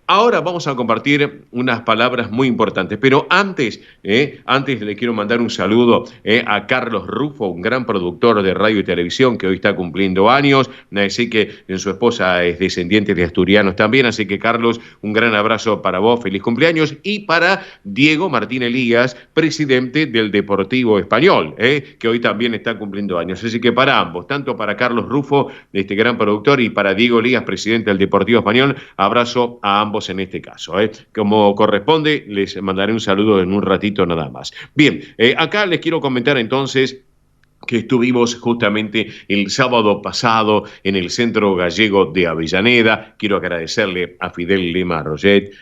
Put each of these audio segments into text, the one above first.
Ahora vamos a compartir unas palabras muy importantes, pero antes le quiero mandar un saludo a Carlos Rufo, un gran productor de radio y televisión que hoy está cumpliendo años, sé que su esposa es descendiente de asturianos también, así que Carlos, un gran abrazo para vos, feliz cumpleaños, y para Diego Martín Elías, presidente del Deportivo Español, que hoy también está cumpliendo años, así que para ambos, tanto para Carlos Rufo, este gran productor, y para Diego Elías, presidente del Deportivo Español, abrazo a ambos en este caso. Como corresponde, les mandaré un saludo en un ratito nada más. Bien, acá les quiero comentar entonces que estuvimos justamente el sábado pasado en el Centro Gallego de Avellaneda. Quiero agradecerle a Fidel Lema Roget,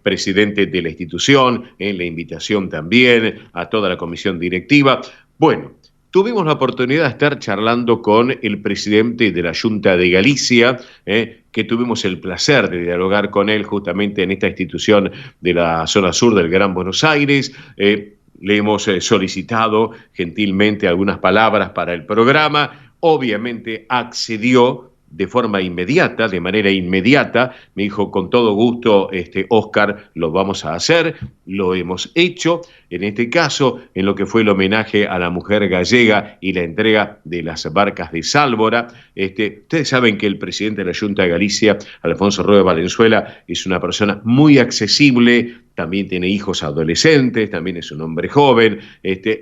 presidente de la institución, la invitación también, a toda la comisión directiva. Bueno, tuvimos la oportunidad de estar charlando con el presidente de la Junta de Galicia, que tuvimos el placer de dialogar con él justamente en esta institución de la zona sur del Gran Buenos Aires. Le hemos solicitado gentilmente algunas palabras para el programa. Obviamente accedió de forma inmediata, de manera inmediata. Me dijo, con todo gusto, Óscar, lo vamos a hacer. Lo hemos hecho. En este caso, en lo que fue el homenaje a la mujer gallega y la entrega de las barcas de Sálvora. Ustedes saben que el presidente de la Junta de Galicia, Alfonso Rueda Valenzuela, es una persona muy accesible, también tiene hijos adolescentes, también es un hombre joven,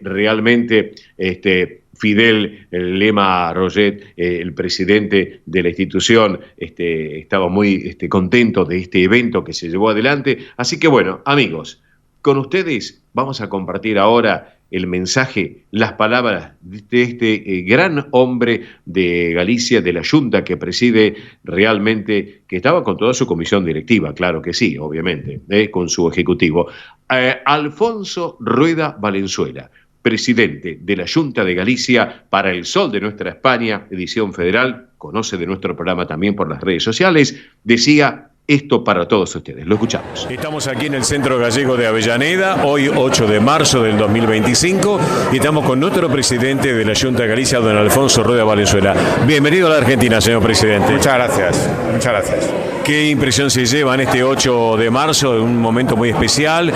realmente Fidel Lema Roget, el presidente de la institución, estaba muy contento de este evento que se llevó adelante. Así que bueno, amigos, con ustedes vamos a compartir ahora el mensaje, las palabras de este gran hombre de Galicia, de la Junta que preside realmente, que estaba con toda su comisión directiva, claro que sí, obviamente, con su ejecutivo. Alfonso Rueda Valenzuela, presidente de la Junta de Galicia para el Sol de Nuestra España, edición federal, conoce de nuestro programa también por las redes sociales, decía esto para todos ustedes. Lo escuchamos. Estamos aquí en el Centro Gallego de Avellaneda, hoy 8 de marzo del 2025, y estamos con nuestro presidente de la Junta de Galicia, don Alfonso Rueda Valenzuela. Bienvenido a la Argentina, señor presidente. Muchas gracias, muchas gracias. ¿Qué impresión se lleva en este 8 de marzo, un momento muy especial?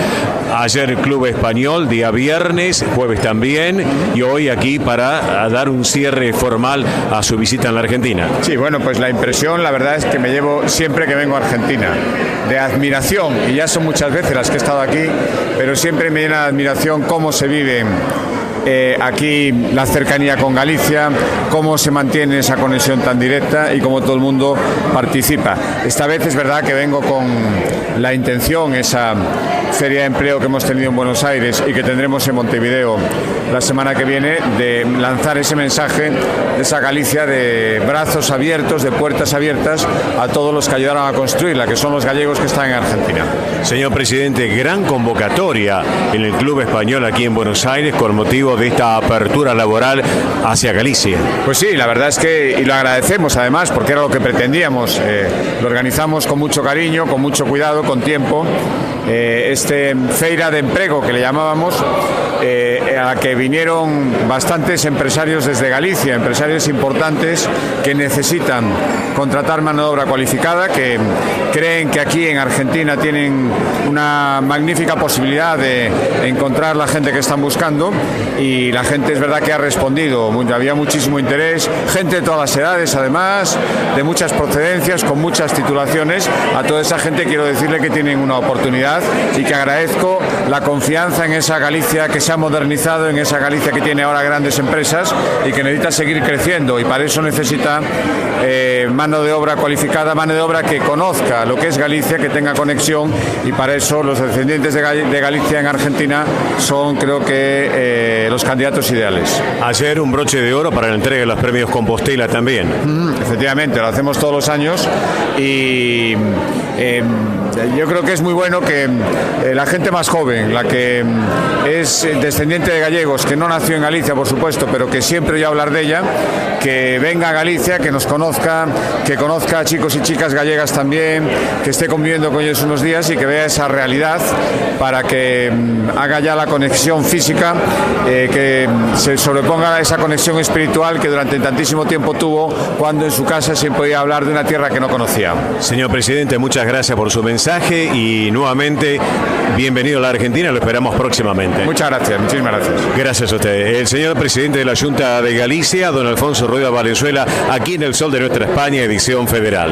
Ayer Club Español, día viernes, jueves también, y hoy aquí para dar un cierre formal a su visita en la Argentina. Sí, bueno, pues la impresión, la verdad es que me llevo siempre que vengo a Argentina, de admiración, y ya son muchas veces las que he estado aquí, pero siempre me llena de admiración cómo se vive aquí la cercanía con Galicia, cómo se mantiene esa conexión tan directa y cómo todo el mundo participa. Esta vez es verdad que vengo con la intención, esa feria de empleo que hemos tenido en Buenos Aires y que tendremos en Montevideo la semana que viene, de lanzar ese mensaje de esa Galicia de brazos abiertos, de puertas abiertas a todos los que ayudaron a construirla, que son los gallegos que están en Argentina. Señor presidente, gran convocatoria en el Club Español aquí en Buenos Aires con motivo de esta apertura laboral hacia Galicia. Pues sí, la verdad es que, y lo agradecemos además, porque era lo que pretendíamos, lo organizamos con mucho cariño, con mucho cuidado, con tiempo, feira de empleo que le llamábamos, a la que vinieron bastantes empresarios desde Galicia, empresarios importantes que necesitan contratar mano de obra cualificada, que creen que aquí en Argentina tienen una magnífica posibilidad de encontrar la gente que están buscando, y la gente es verdad que ha respondido, había muchísimo interés, gente de todas las edades además, de muchas procedencias, con muchas titulaciones. A toda esa gente quiero decirle que tienen una oportunidad y que agradezco la confianza en esa Galicia que se ha modernizado, en esa Galicia que tiene ahora grandes empresas y que necesita seguir creciendo, y para eso necesita mano de obra cualificada, mano de obra que conozca lo que es Galicia, que tenga conexión, y para eso los descendientes de Galicia en Argentina son, creo que, los candidatos ideales. Ayer un broche de oro para la entrega de los premios Compostela también. Efectivamente, lo hacemos todos los años, y yo creo que es muy bueno que la gente más joven, la que es descendiente de gallegos, que no nació en Galicia, por supuesto, pero que siempre oye hablar de ella, que venga a Galicia, que nos conozca, que conozca a chicos y chicas gallegas también, que esté conviviendo con ellos unos días y que vea esa realidad, para que haga ya la conexión física, que se sobreponga a esa conexión espiritual que durante tantísimo tiempo tuvo, cuando en su casa siempre podía hablar de una tierra que no conocía. Señor presidente, muchas gracias por su mensaje. mensaje y nuevamente bienvenido a la Argentina, lo esperamos próximamente. Muchas gracias, muchísimas gracias. Gracias a usted. El señor presidente de la Junta de Galicia, don Alfonso Rueda Valenzuela, aquí en El Sol de Nuestra España, edición federal.